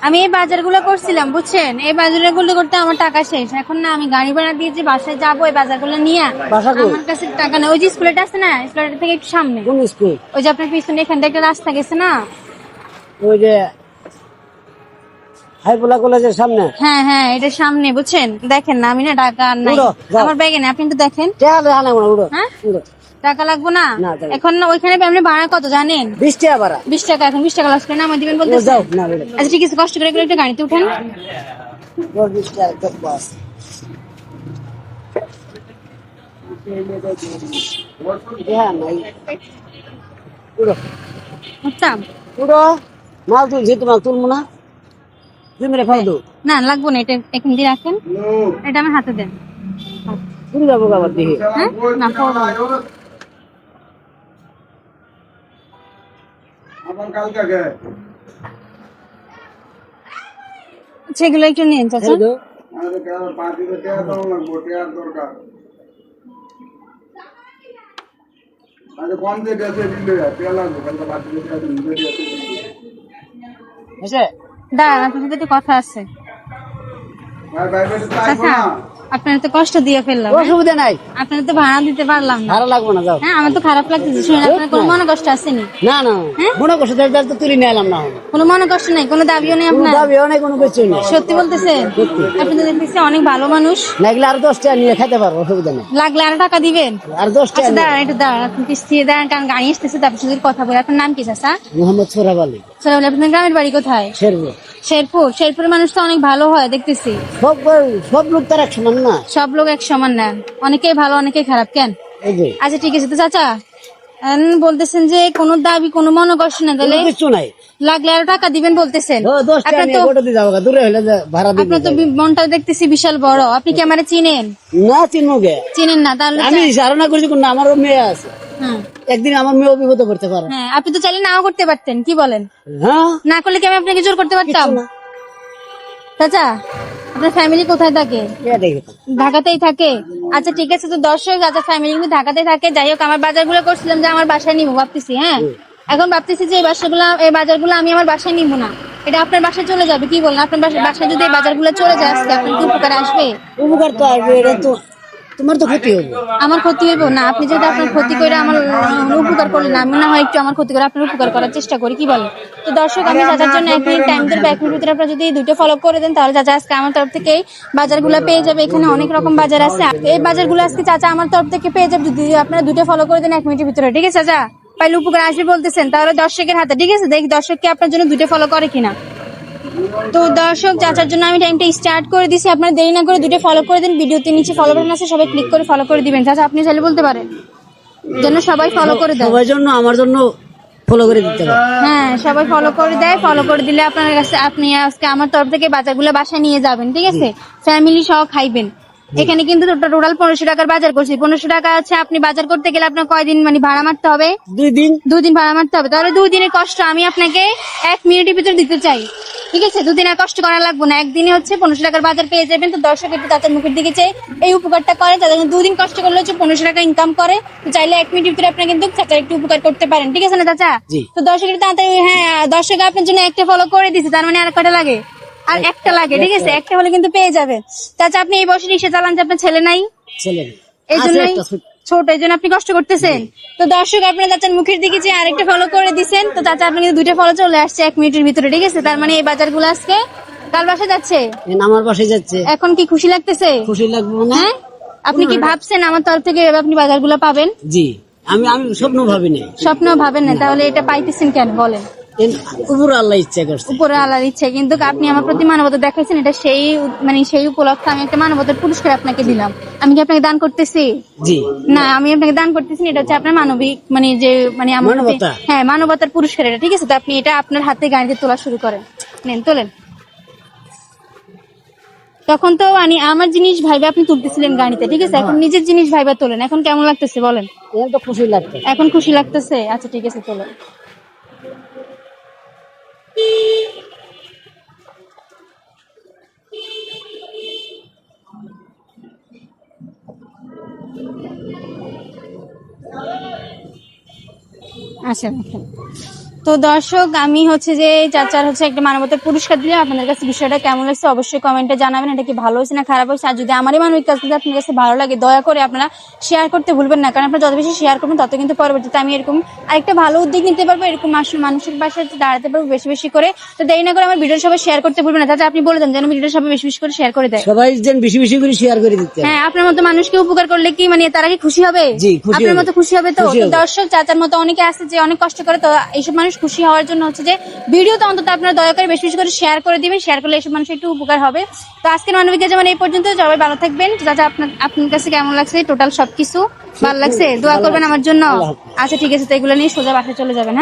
আমি এই বাজারগুলো করছিলাম বুঝছেন, এই বাজারগুলো করতে আমার টাকা শেষ। এখন না আমি গাড়ি ভাড়া দিয়েছি, বাসায় যাবো এই বাজারগুলো নিয়ে। বাসা কই? আমার কাছে টাকা নেই। ওই যে স্কুলটা আছে না, স্কুলটা থেকে একটু সামনে, কোন স্কুল? ওই যে আপনার পিছনে এখান থেকে একটা রাস্তা গেছে না, ওই যে হাইপোলা কলেজের সামনে। হ্যাঁ হ্যাঁ এটার সামনে বুঝছেন। দেখেন না আমি না টাকা আর নাই উড়ো, যাও। আমার ব্যাগে না, আপনি একটু দেখেন। হ্যাঁ টাকা লাগবো না না, যাও। এখন না, ওইখানে আপনি ভাড়া কত জানেন? 20 টাকা ভাড়া। 20 টাকা। এখন 20 টাকা লস করে না আমার দিবেন বলতে যাও না বলে। আচ্ছা ঠিক আছে, কষ্ট করে করে একটা গাড়িতে উঠেন। 20 টাকা তো বাস। হ্যাঁ নাই। উড়ো বুঝতাম উড়ো, মাল তুলছি, তোমার তুলবো না, তুমি রে ফালতু না, লাগবো না, এটা এখান দিয়ে রাখেন, এটা আমার হাতে দেন। তুমি যাবো আবার দেখি। হ্যাঁ না পড়বো না। সেগুলো একটু নিন চাচা। এই তো, এসে দাঁড়ান আপনার সাথে একটু কথা আছে। চাচা আপনার তো কষ্ট দিয়ে ফেললাম, হ্যাঁ? অসুবিধা নাই, আপনার তো ভাড়া দিতে পারলাম না। ভাড়া লাগবো না, যাও। হ্যাঁ আমার তো খারাপ লাগতেছে শুনে। আপনার কোনো মনে কষ্ট আসেনি? না না, হ্যাঁ? মনে করছো তো তুলে নিয়ে এলাম না, কোনো মনে কষ্ট নেই, কোনো দাবিও নেই কোনো আপনার? দাবিও নাই, কোনো কিছু নেই। সত্যি বলতেছেন? আপনি তো দেখতেছি অনেক ভালো মানুষ। লাগলে আর 10 টাকা নিয়ে খেতে পারবো, অসুবিধা নেই। লাগলে আরো টাকা দিবেন? আর 10 টাকা আচ্ছা দাঁড়ান একটু দাঁড়ান, আপনি কিস্তিয়ে দাঁড়ান, কারণ গাড়ি আসতেছে, তারপর শুধু কথা বলে। আপনার নাম কি চাচা? মোহাম্মদ সোহরাব আলী, সরাবলি। আপনার গ্রামের বাড়ি কোথায়? শেরপুর। শেরপুর। শেরপুরের মানুষ তো অনেক ভালো হয় দেখতেছি। সব লোক তার এক সমান না। সব লোক এক সমান না, অনেকেই ভালো অনেকেই খারাপ, কেন? এই যে আচ্ছা ঠিক আছে। তো চাচা বলতেছেন যে কোনো দাবি কোনো মনে কষ্ট না, তাহলে কোনো কিছু নাই। লাগলে আরো টাকা দিবেন বলতেছেন। 10 টাকা আপনার নিয়ে তো গোটা দিয়ে যাবো, দূরে হলে যে ভাড়া দিবে। আপনার তো মনটা দেখতেছি বিশাল বড়। আপনি কি আমারে চিনেন? না চিনবো গে, চিনেন না? তাহলে আমি ধারণা করছি কোন আমারও মেয়ে আছে, হ্যাঁ একদিন আমার মেয়ে বিপদে পড়তে পারে। হ্যাঁ, আপনি তো চাইলে নাও করতে পারতেন, কি বলেন? হ্যাঁ, না করলে কি আমি আপনাকে জোর করতে পারতাম? কিচ্ছু না। চাচা আপনার ফ্যামিলি কোথায় থাকে? কে দেখে? ঢাকাতেই থাকে। আচ্ছা ঠিক আছে। তো দর্শক আচ্ছা ফ্যামিলি কিন্তু ঢাকাতেই থাকে। যাই হোক আমার বাজারগুলো করছিলাম যে আমার বাসায় নিবো ভাবতেছি, হ্যাঁ এখন ভাবতেছি যে এই বাজারগুলো আমি আমার বাসায় নিবো না, এটা আপনার বাসায় চলে যাবে, কি বলেন? আপনার বাসায় যদি এই বাজারগুলো চলে যায় আজকে, আপনার কি উপকার আসবে? উপকার তো আসবে, এটা তো তোমার তো ক্ষতি হবে। আমার ক্ষতি হইব না? আপনি যদি আপনার ক্ষতি করে আমার উপকার করলেন, আমি না হয় একটু আমার ক্ষতি করে আপনার উপকার করার চেষ্টা করি, কি বলেন? তো দর্শক আমি চাচার জন্য 1 মিনিট টাইম দেবো। 1 মিনিট ভিতরে আপনারা যদি দুটো ফলো করে দেন, তাহলে চাচা আজকে আমার তরফ থেকে বাজারগুলো পেয়ে যাবে। এখানে অনেক রকম বাজার আছে, এই বাজারগুলো আজকে চাচা আমার তরফ থেকে পেয়ে যাবে যদি আপনারা দুটো ফলো করে দেন 1 মিনিটের ভিতরে, ঠিক আছে চাচা? পাইলে উপকার আসবে বলতেছেন, তাহলে দর্শকের হাতে, ঠিক আছে? দেখি দর্শককে আপনার জন্য দুটো ফলো করে কিনা। তো দর্শক চাচার জন্য আমি টাইমটা স্টার্ট করে দিছি, আপনারা দেরি না করে দুটো ফলো করে দিন। ভিডিওতে নিচে ফলো বাটন আছে, সবাই ক্লিক করে ফলো করে দিবেন। চাচা আপনি চাইলে বলতে পারেন যেন সবাই ফলো করে দেয়। সবার জন্য, আমার জন্য ফলো করে দিতে হবে। হ্যাঁ সবাই ফলো করে দেয়। ফলো করে দিলে আপনার কাছে আপনি আজকে আমার তরফ থেকে বাজারগুলো বাসায় নিয়ে যাবেন, ঠিক আছে? ফ্যামিলি সহ খাইবেন। এখানে কিন্তু টোটাল 1500 টাকার বাজার করছি। 1500 টাকা আছে, আপনি বাজার করতে গেলে আপনার কয়দিন মানে ভাড়া মারতে হবে? 2 দিন। 2 দিন ভাড়া মারতে হবে। তাহলে 2 দিনের কষ্ট আমি আপনাকে 1 মিনিটের ভিতরে দিতে চাই, ঠিক আছে? 2 দিন আর কষ্ট করা লাগবে না, একদিনে হচ্ছে 1500 টাকার বাজার পেয়ে যাবেন। তো দর্শক একটু তাদের মুখের দিকে চেয়ে এই উপকারটা করে, তাদের 2 দিন কষ্ট করলে হচ্ছে 1500 টাকা ইনকাম করে। তো চাইলে 1 মিনিটের ভিতরে আপনি কিন্তু চাচার একটু উপকার করতে পারেন, ঠিক আছে না চাচা? জি। তো দর্শক একটু তাড়াতাড়ি, হ্যাঁ দর্শক আপনার জন্য একটা ফলো করে দিচ্ছে, তার মানে আর কটা লাগে? আর একটা লাগে, ঠিক আছে? একটা হলে কিন্তু পেয়ে যাবে। চাচা আপনি এই বছর রিক্সা চালান যে আপনার ছেলে নাই, ছেলে এই জন্যই ছোট, এই জন্য আপনি কষ্ট করতেছেন। তো দর্শক আপনার চাচার মুখের দিকে যে আরেকটা ফলো করে দিচ্ছেন। তো চাচা আপনি কিন্তু 2টা ফলো চলে আসছে 1 মিনিটের ভিতরে, ঠিক আছে? তার মানে এই বাজারগুলো আজকে কাল বাসা যাচ্ছে। আমার পাশে যাচ্ছে, এখন কি খুশি লাগতেছে? খুশি লাগবে না? হ্যাঁ আপনি কি ভাবছেন আমার তরফ থেকে এভাবে আপনি বাজারগুলো পাবেন? জি, আমি স্বপ্ন ভাবিনি। স্বপ্ন ভাবেন না, তাহলে এটা পাইতেছেন কেন বলেন? উপর আল্লাহ ইচ্ছা করছে। উপরে আল্লাহর ইচ্ছে, কিন্তু আপনি আমার প্রতি মানবতা দেখাইছেন, এটা সেই মানে সেই উপলক্ষে আমি একটা মানবতার পুরস্কার আপনাকে দিলাম। আমি কি আপনাকে দান করতেছি? জি না, আমি আপনাকে দান করতেছি না, এটা হচ্ছে আপনার মানবিক মানে যে মানে আমার মানবতা। হ্যাঁ মানবতার পুরস্কার এটা, ঠিক আছে? তো আপনি এটা আপনার হাতে গাড়িতে তোলা শুরু করেন, নেন তোলেন। তখন তো মানে আমার জিনিস ভাইবা আপনি তুলতেছিলেন গাড়িতে, ঠিক আছে? এখন নিজের জিনিস ভাইবা তোলেন। এখন কেমন লাগতেছে বলেন? এখন তো খুশি লাগছে। এখন খুশি লাগতেছে? আচ্ছা ঠিক আছে তোলেন। আচ্ছা দেখেন তো দর্শক আমি হচ্ছে যে চাচার হচ্ছে একটা মানবতার পুরস্কার দিলে আপনাদের কাছে বিষয়টা কেমন লাগছে অবশ্যই কমেন্টে জানাবেন, এটা কি ভালো হয়েছে না খারাপ হয়েছে। আর যদি আমারই মানবিক কাজ যদি আপনার কাছে ভালো লাগে দয়া করে আপনারা শেয়ার করতে ভুলবেন না, কারণ আপনারা যত বেশি শেয়ার করবেন তত কিন্তু পরবর্তীতে আমি এরকম আরেকটা ভালো উদ্যোগ নিতে পারবো, এরকম আসলে মানুষের পাশে দাঁড়াতে পারবো বেশি বেশি করে। তো দেরি না করে আমার ভিডিও সবাই শেয়ার করতে ভুলবেন না। চাচা আপনি বলে দেন যেন ভিডিও সবাই বেশি বেশি করে শেয়ার করে দেয়। সবাই যেন বেশি বেশি করে শেয়ার করে দিতে হবে। হ্যাঁ, আপনার মতো মানুষকে উপকার করলে কি মানে তারা কি খুশি হবে? জি, খুশি আপনার হবে। মতো খুশি হবে তো? খুশি তো হবে। দর্শক চাচার মতো অনেকে আছে যে অনেক কষ্ট করে, তো এইসব মানুষ খুশি হওয়ার জন্য হচ্ছে যে ভিডিও তো অন্তত আপনারা দয়া করে বেশি বেশি করে শেয়ার করে দিবেন, শেয়ার করলে এইসব মানুষের একটু উপকার হবে। তো আজকের মানবিক যেমন এই পর্যন্ত, সবাই ভালো থাকবেন। চাচা আপনার কাছে কেমন লাগছে টোটাল সবকিছু? ভালো লাগছে? দোয়া করবেন আমার জন্য। আল্লাহ হাফেজ। আচ্ছা ঠিক আছে, তো এগুলো নিয়ে সোজা বাসায় চলে যাবেন। হ্যাঁ।